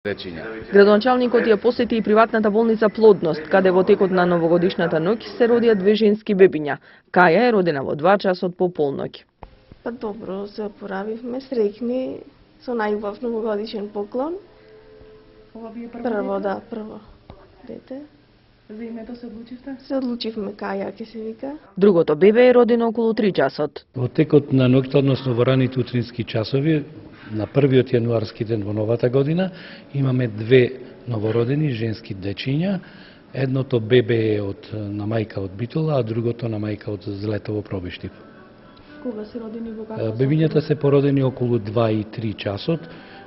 Градоначалникот ја посети и приватната болница Плодност, каде во текот на новогодишната ноќ се родија две женски бебиња. Каја е родена во 2 часот по полноќ. Па добро, се опоравивме, среќни, со најубав новогодишен поклон. Ова ви е прво дете. За името се одлучивте? Се одлучивме Каја, ке се вика. Другото бебе е родено околу 3 часот. Во текот на ноќта, односно во раните утрински часови, на 1 јануарски ден во новата година, имаме две новородени женски дечиња. Едното бебе е на мајка од Битола, а другото на мајка од Злетово Пробиштип. Кога се родени, во каква Бебињата се породени околу 2 и 3 часот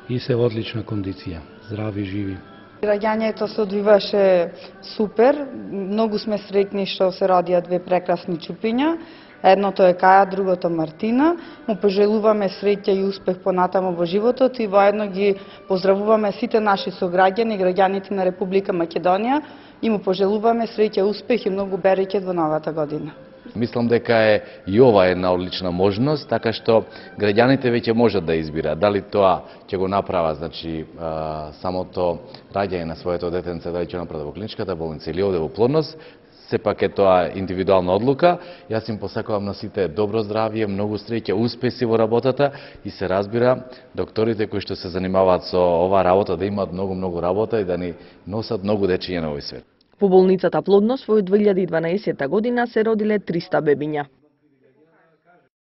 и се во одлична кондиција, здрави, живи. Раѓањето се одвиваше супер, многу сме среќни што се родија две прекрасни чупиња. Едното е Каја, другото Мартина. Му пожелуваме среќа и успех понатамо во животот и воедно ги поздравуваме сите наши сограѓани, граѓаните на Република Македонија и му пожелуваме среќа, успех и многу берекет во новата година. Мислам дека е и ова една одлична можност, така што граѓаните веќе можат да избираат дали тоа ќе го направат, значи самото раѓање на своето детенце, дали ќе направат во клиничката болница или овде во Плодност. Сепак е тоа индивидуална одлука. Јас им посакувам на сите добро здравје, многу среќа, успеси во работата и се разбира докторите кои што се занимаваат со оваа работа да имаат многу работа и да ни носат многу дечиња на овој свет. Во болницата Плодност во 2012 година се родиле 300 бебиња.